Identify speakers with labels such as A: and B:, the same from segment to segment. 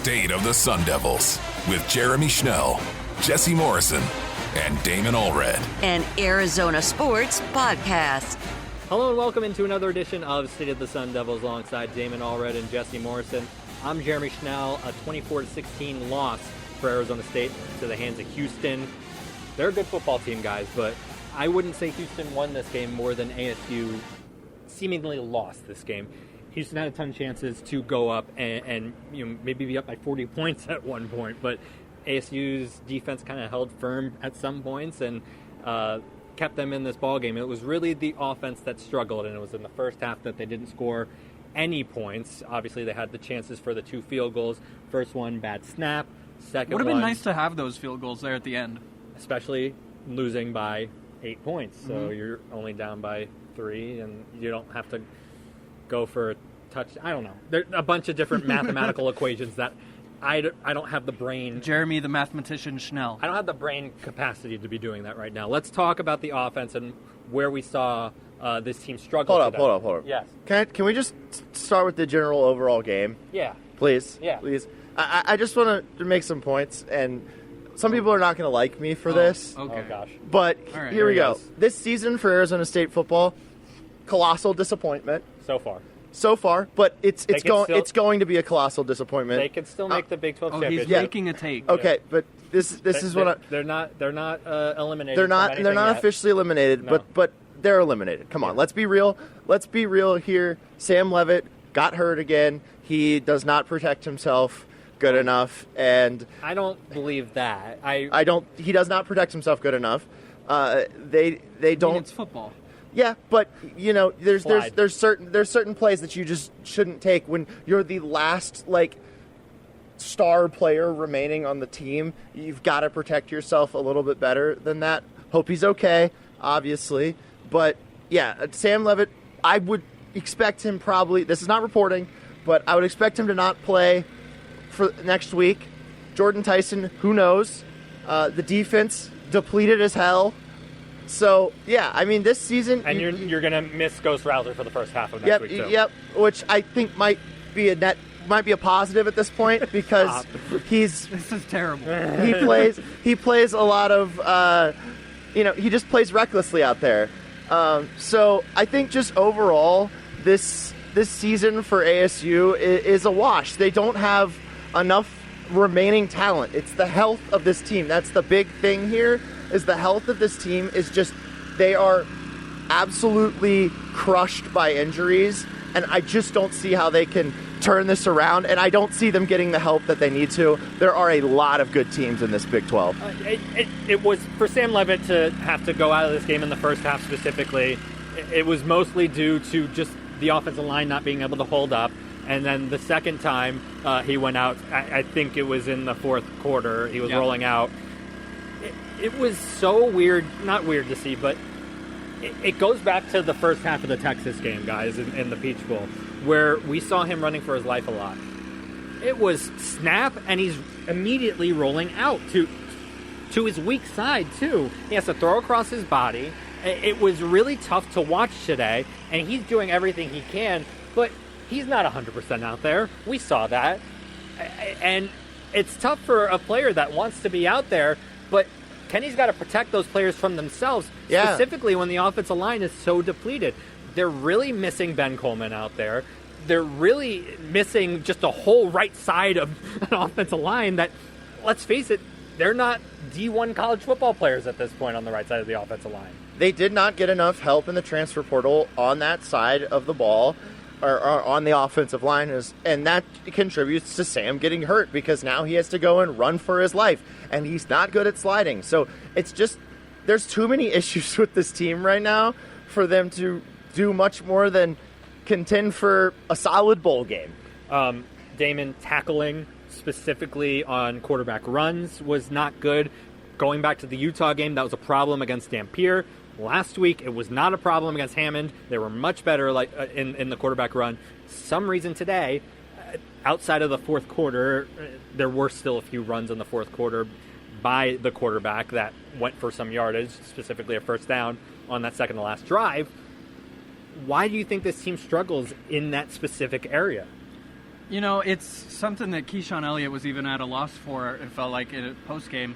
A: State of the Sun Devils with Jeremy Schnell, Jesse Morrison, and Damon Allred.
B: An Arizona Sports Podcast.
C: Hello and welcome into another edition of State of the Sun Devils alongside Damon Allred and Jesse Morrison. I'm Jeremy Schnell. A 24-16 loss for Arizona State to the hands of Houston. They're a good football team, guys, but I wouldn't say Houston won this game more than ASU seemingly lost this game. Houston had a ton of chances to go up and maybe be up by 40 points at one point, but ASU's defense kind of held firm at some points and kept them in this ball game. It was really the offense that struggled, and it was in the first half that they didn't score any points. Obviously, they had the chances for the 2 field goals. First one, bad snap. Second one,
D: would have been nice to have those field goals there at the end,
C: especially losing by 8 points. So you're only down by 3, and you don't have to go for a touch. I don't know. There are a bunch of different mathematical equations that I don't have the brain.
D: Jeremy, the mathematician Schnell.
C: I don't have the brain capacity to be doing that right now. Let's talk about the offense and where we saw this team struggle.
E: Hold up.
C: Yes.
E: Can we just start with the general overall game?
C: Yeah.
E: Please?
C: Yeah.
E: Please. I just want to make some points, and some people are not going to like me for this.
D: Okay.
C: Oh, gosh.
E: But
D: right,
E: here we go.
C: goes.
E: This season for Arizona State football, colossal disappointment
C: So far.
E: but it's
C: still-
E: going to be a colossal disappointment.
C: They could still make the Big 12
D: Oh,
C: championship.
D: he's making a take.
E: Okay, but this is what
C: they're not eliminated.
E: they're
C: from
E: not
C: anything yet.
E: officially eliminated,
C: No.
E: but they're eliminated. Come on, let's be real. Let's be real here. Sam Leavitt got hurt again. He does not protect himself good enough, and
C: I don't believe that.
E: he does not protect himself good enough. They don't.
D: I mean, it's football.
E: Yeah, but there's
C: Slide.
E: certain plays that you just shouldn't take when you're the last star player remaining on the team. You've got to protect yourself a little bit better than that. Hope he's okay, obviously, but yeah, Sam Leavitt, I would expect him probably. This is not reporting, but I would expect him to not play for next week. Jordan Tyson, who knows? The defense depleted as hell. So yeah, I mean this season,
C: And you're gonna miss Ghost Rouser for the first half of next week too.
E: Yep, which I think might be a positive at this point because
D: This is terrible.
E: he plays a lot of he just plays recklessly out there. So I think just overall this season for ASU is a wash. They don't have enough remaining talent. It's the health of this team. That's the big thing here. Is the health of this team is just they are absolutely crushed by injuries, and I just don't see how they can turn this around, and I don't see them getting the help that they need to. There are a lot of good teams in this Big 12.
C: It was for Sam Leavitt to have to go out of this game in the first half specifically. It was mostly due to just the offensive line not being able to hold up. And then the second time he went out, I think it was in the fourth quarter, he was rolling out. It was so weird, not weird to see, but it goes back to the first half of the Texas game, guys, in the Peach Bowl, where we saw him running for his life a lot. It was snap, and he's immediately rolling out to his weak side, too. He has to throw across his body. It was really tough to watch today, and he's doing everything he can, but he's not 100% out there. We saw that. And it's tough for a player that wants to be out there, but Kenny's got to protect those players from themselves, specifically when the offensive line is so depleted. They're really missing Ben Coleman out there. They're really missing just a whole right side of an offensive line that, let's face it, they're not D1 college football players at this point on the right side of the offensive line.
E: They did not get enough help in the transfer portal on that side of the ball. Or on the offensive line, and that contributes to Sam getting hurt because now he has to go and run for his life, and he's not good at sliding. So it's just there's too many issues with this team right now for them to do much more than contend for a solid bowl game.
C: Damon, tackling specifically on quarterback runs was not good. Going back to the Utah game, that was a problem against Dampier. Last week, it was not a problem against Hammond. They were much better in the quarterback run. Some reason today, outside of the fourth quarter, there were still a few runs in the fourth quarter by the quarterback that went for some yardage, specifically a first down on that second to last drive. Why do you think this team struggles in that specific area?
D: It's something that Keyshawn Elliott was even at a loss for, it felt like, in a post-game.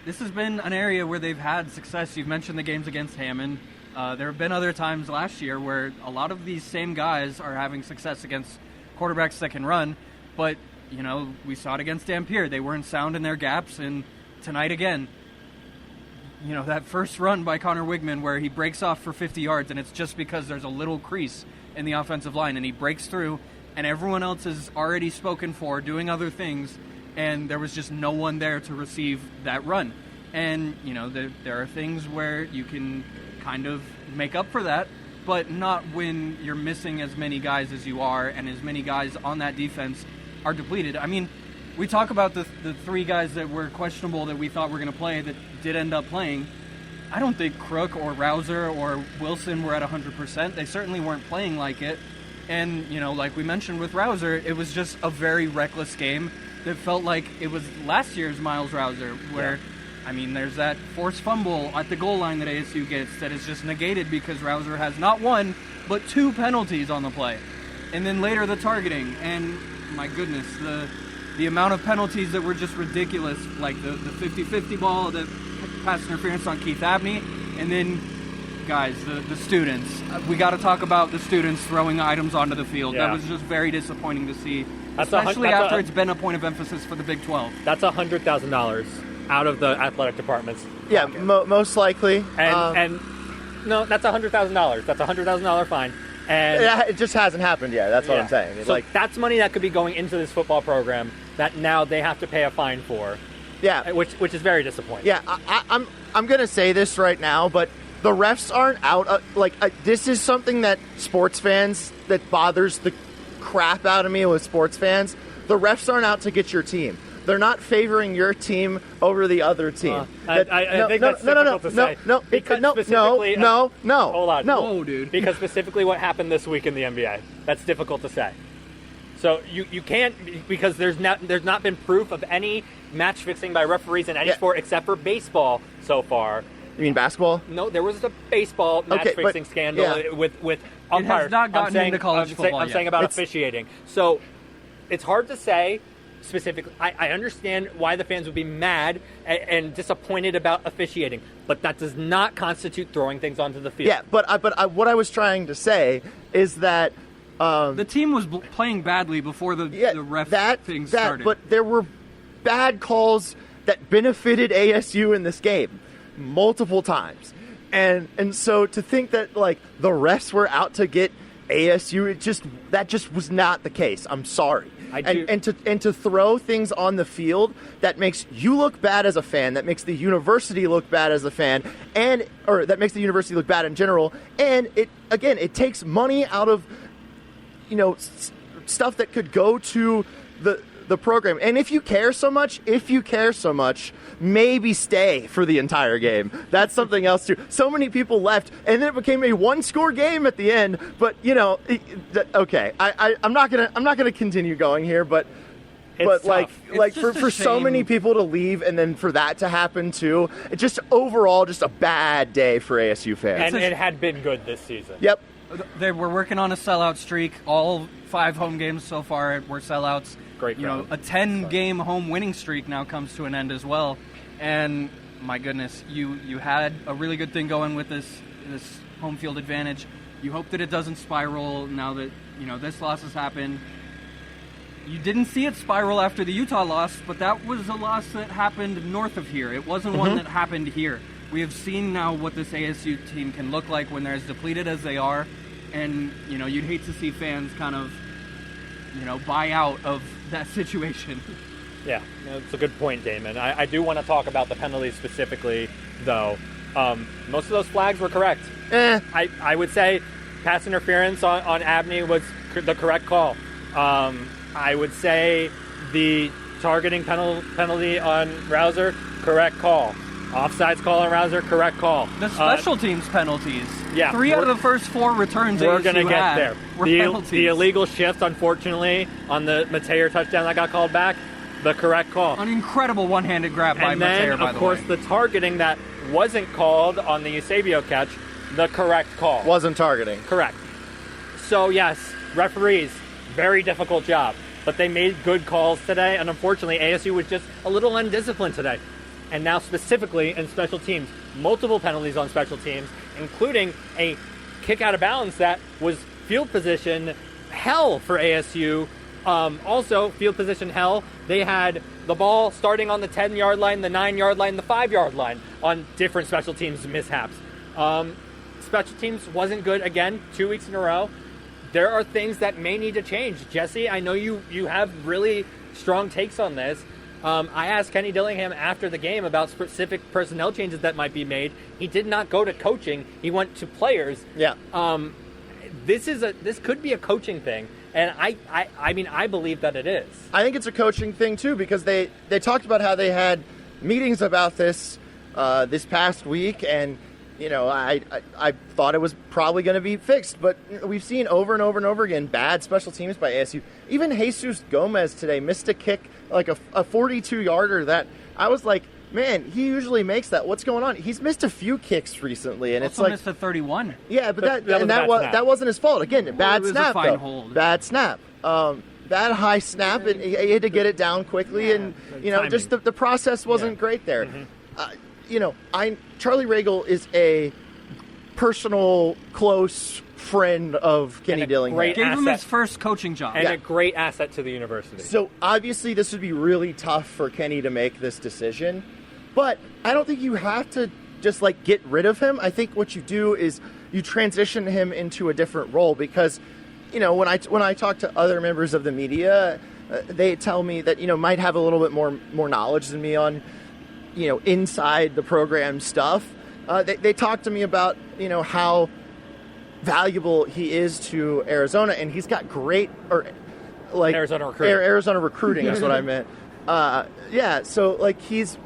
D: This has been an area where they've had success. You've mentioned the games against Hammond. There have been other times last year where a lot of these same guys are having success against quarterbacks that can run, but, we saw it against Dampier. They weren't sound in their gaps, and tonight again, that first run by Connor Wigman where he breaks off for 50 yards, and it's just because there's a little crease in the offensive line, and he breaks through, and everyone else is already spoken for, doing other things, and there was just no one there to receive that run. And, there are things where you can kind of make up for that, but not when you're missing as many guys as you are, and as many guys on that defense are depleted. I mean, we talk about the three guys that were questionable that we thought were going to play that did end up playing. I don't think Crook or Rouser or Wilson were at 100%. They certainly weren't playing like it. And, like we mentioned with Rouser, it was just a very reckless game that felt like it was last year's Miles Rouser, where, there's that forced fumble at the goal line that ASU gets that is just negated because Rouser has not one, but 2 penalties on the play. And then later the targeting. And, my goodness, the amount of penalties that were just ridiculous, like the 50-50 ball, the pass interference on Keith Abney, and then, guys, the students. We got to talk about the students throwing items onto the field.
C: Yeah.
D: That was just very disappointing to see, especially after it's been a point of emphasis for the Big 12.
C: That's $100,000 out of the athletic department's
E: Yeah,
C: pocket.
E: most likely.
C: And no, that's $100,000. That's a $100,000 fine. And
E: It just hasn't happened yet. That's what I'm saying. It's
C: so that's money that could be going into this football program that now they have to pay a fine for.
E: Yeah,
C: which is very disappointing.
E: Yeah, I'm gonna say this right now, but the refs aren't out. This is something that sports fans, that bothers the crap out of me with sports fans. The refs aren't out to get your team. They're not favoring your team over the other team.
C: I think that's difficult to say.
E: No.
C: Hold on.
E: No.
D: Whoa, dude.
C: Because specifically what happened this week in the NBA. That's difficult to say. So you can't, because there's not been proof of any match fixing by referees in any sport except for baseball so far.
E: You mean basketball?
C: No, there was a baseball match fixing scandal with umpires.
D: It has not gotten into college football
C: I'm saying about officiating. So it's hard to say specifically. I understand why the fans would be mad and disappointed about officiating, but that does not constitute throwing things onto the field.
E: Yeah, but what I was trying to say is that
D: the team was playing badly before the ref thing started.
E: But there were bad calls that benefited ASU in this game multiple times. And so to think that like the refs were out to get ASU, that just was not the case. I'm sorry. And to throw things on the field that makes you look bad as a fan, that makes the university look bad as a fan, or that makes the university look bad in general, and it takes money out of stuff that could go to the program. And if you care so much, maybe stay for the entire game. That's something else too. So many people left, and then it became a one-score game at the end. But okay, I'm not gonna continue going here. But for so many people to leave and then for that to happen too, it's just overall just a bad day for ASU fans.
C: And it had been good this season.
E: Yep.
D: They were working on a sellout streak. All 5 home games so far were sellouts.
C: Great crowd.
D: A 10-game home winning streak now comes to an end as well. And my goodness, you had a really good thing going with this home field advantage. You hope that it doesn't spiral now that this loss has happened. You didn't see it spiral after the Utah loss, but that was a loss that happened north of here. It wasn't one that happened here. We have seen now what this ASU team can look like when they're as depleted as they are. And, you'd hate to see fans kind of, buy out of that situation.
C: Yeah, it's a good point, Damon. I do want to talk about the penalties specifically, though. Most of those flags were correct. I would say pass interference on Abney was the correct call. I would say the targeting penalty on Rouser, correct call. Offsides call on Rouser, correct call.
D: The special teams penalties.
C: Yeah.
D: 3 out of the first 4 returns
C: we're going to get there.
D: Were penalties.
C: The illegal shift, unfortunately, on the Mateer touchdown that got called back, the correct call.
D: An incredible one-handed grab by Mateer, by the way.
C: And then, of course, the targeting that wasn't called on the Eusebio catch, the correct call.
E: Wasn't targeting.
C: Correct. So, yes, referees, very difficult job. but they made good calls today, and unfortunately ASU was just a little undisciplined today. And now specifically in special teams, multiple penalties on special teams, including a kick out of bounds that was field position hell for ASU. Also, field position hell, they had the ball starting on the 10-yard line, the 9-yard line, the 5-yard line on different special teams mishaps. Special teams wasn't good again 2 weeks in a row. There are things that may need to change. Jesse, I know you have really strong takes on this. I asked Kenny Dillingham after the game about specific personnel changes that might be made. He did not go to coaching. He went to players.
E: Yeah.
C: This could be a coaching thing, and I mean I believe that it is.
E: I think it's a coaching thing too, because they talked about how they had meetings about this this past week, and I thought it was probably going to be fixed, but we've seen over and over and over again bad special teams by ASU. Even Jesus Gomez today missed a kick, like a 42-yarder that I was like, man, he usually makes that. What's going on? He's missed a few kicks recently, and
D: also
E: it's like
D: missed a 31.
E: Yeah, but
C: that
E: wasn't his fault. Again, bad
D: it was
E: snap.
D: a fine hold.
E: Bad snap. Bad high snap, and he had to get it down quickly, and just the process wasn't great there.
C: Mm-hmm.
E: Charlie Regal is a personal, close friend of Kenny Dillingham.
C: great
D: Gave him
C: asset.
D: his first coaching job.
C: And a great asset to the university.
E: So obviously this would be really tough for Kenny to make this decision, but I don't think you have to just get rid of him. I think what you do is you transition him into a different role, because when I talk to other members of the media, they tell me that might have a little bit more knowledge than me on inside the program stuff. They talk to me about how valuable he is to Arizona, and he's got great
C: Arizona recruiting.
E: Arizona recruiting is what I meant. So he's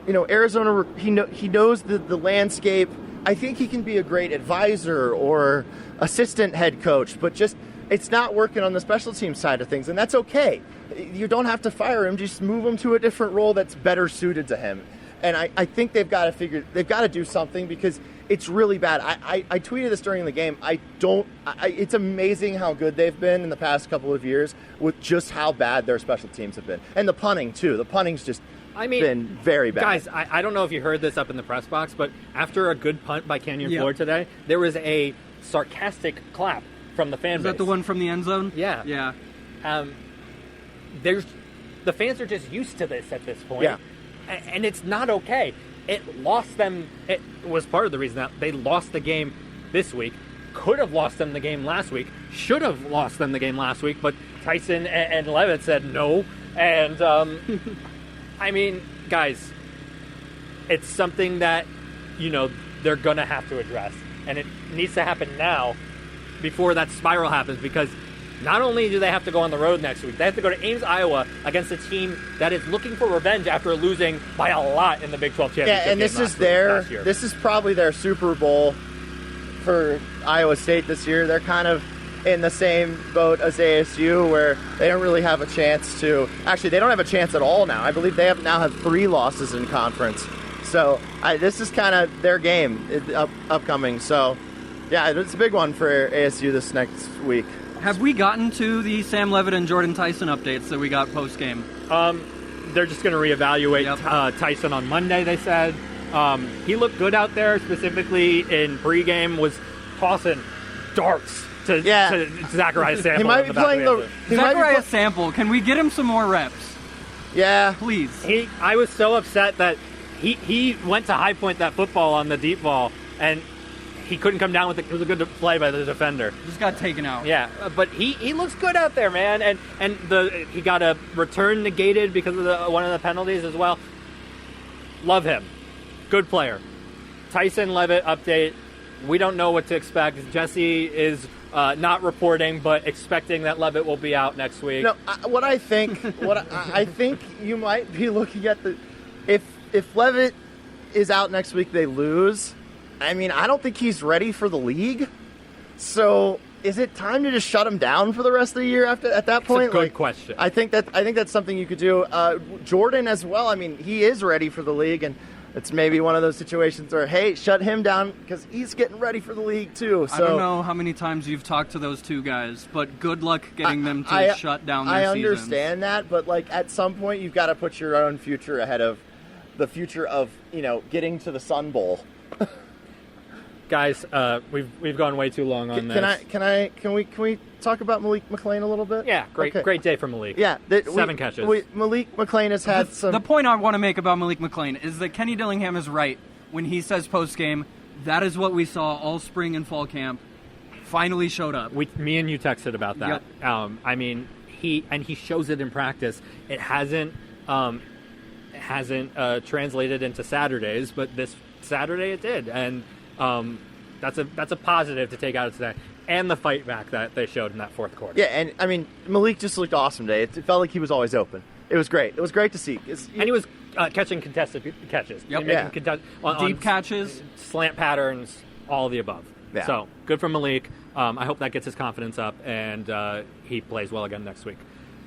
E: Arizona. He knows the landscape. I think he can be a great advisor or assistant head coach, but just it's not working on the special team side of things, and that's okay. You don't have to fire him; just move him to a different role that's better suited to him. And I think they've got to do something, because it's really bad. I tweeted this during the game. It's amazing how good they've been in the past couple of years with just how bad their special teams have been, and the punting too. The punting's just been very bad.
C: Guys, I don't know if you heard this up in the press box, but after a good punt by Kenyon Ford today, there was a sarcastic clap from the fan base.
D: Is that the one from the end zone?
C: Yeah.
D: Yeah.
C: The fans are just used to this at this point.
E: Yeah.
C: And it's not okay. It lost them. It was part of the reason that they lost the game this week. Could have lost them the game last week. Should have lost them the game last week. But Tyson and Leavitt said no. And, I mean, guys, it's something that, they're going to have to address. And it needs to happen now before that spiral happens, because not only do they have to go on the road next week, they have to go to Ames, Iowa, against a team that is looking for revenge after losing by a lot in the Big 12 championship.
E: Yeah, and this is probably their Super Bowl for Iowa State this year. They're kind of in the same boat as ASU, where they don't really have a chance to. Actually, they don't have a chance at all now. I believe they now have 3 losses in conference. So this is kind of their game upcoming. So, yeah, it's a big one for ASU this next week.
D: Have we gotten to the Sam Leavitt and Jordan Tyson updates that we got post-game?
C: They're just going to reevaluate Tyson on Monday, they said. He looked good out there, specifically in pregame, was tossing darts to Zachariah Sample.
E: He might be playing
D: Zachariah Sample, can we get him some more reps?
E: Yeah.
D: Please.
C: I was so upset that he went to high point that football on the deep ball, and he couldn't come down with it. It was a good play by the defender.
D: Just got taken out.
C: Yeah, but he looks good out there, man. And he got a return negated because of one of the penalties as well. Love him. Good player. Tyson Leavitt update. We don't know what to expect. Jesse is not reporting, but expecting that Leavitt will be out next week.
E: No, I think you might be looking at if Leavitt is out next week, they lose. I mean, I don't think he's ready for the league. So, is it time to just shut him down for the rest of the year at that point?
C: It's a good question.
E: I think that's something you could do. Jordan as well. I mean, he is ready for the league, and it's maybe one of those situations where, hey, shut him down because he's getting ready for the league too. So
D: I don't know how many times you've talked to those two guys, but good luck getting them to shut down their seasons.
E: I understand that, but like at some point you've got to put your own future ahead of the future of getting to the Sun Bowl.
C: Guys, we've gone way too long on this.
E: Can we talk about Malik McClain a little bit?
C: Yeah, great day for Malik.
E: Yeah,
C: 7 catches.
E: Malik McClain has had some.
D: The point I want to make about Malik McClain is that Kenny Dillingham is right when he says post game that is what we saw all spring and fall camp. Finally showed up.
C: Me and you texted about that.
D: Yep.
C: He shows it in practice. It hasn't translated into Saturdays, but this Saturday it did, and that's a positive to take out of today, and the fight back that they showed in that fourth quarter.
E: Yeah, and I mean Malik just looked awesome today. It felt like he was always open. It was great. It was great to see.
C: And he was catching contested catches.
D: Yep. Deep catches,
C: slant patterns, all of the above.
E: Yeah.
C: So good for Malik. I hope that gets his confidence up, and he plays well again next week.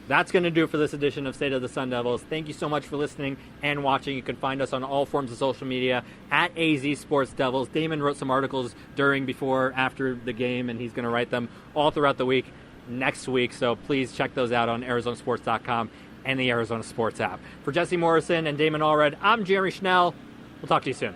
C: That's going to do it for this edition of State of the Sun Devils. Thank you so much for listening and watching. You can find us on all forms of social media at AZ Sports Devils. Damon wrote some articles during, before, after the game, and he's going to write them all throughout the week next week. So please check those out on ArizonaSports.com and the Arizona Sports app. For Jesse Morrison and Damon Allred, I'm Jeremy Schnell. We'll talk to you soon.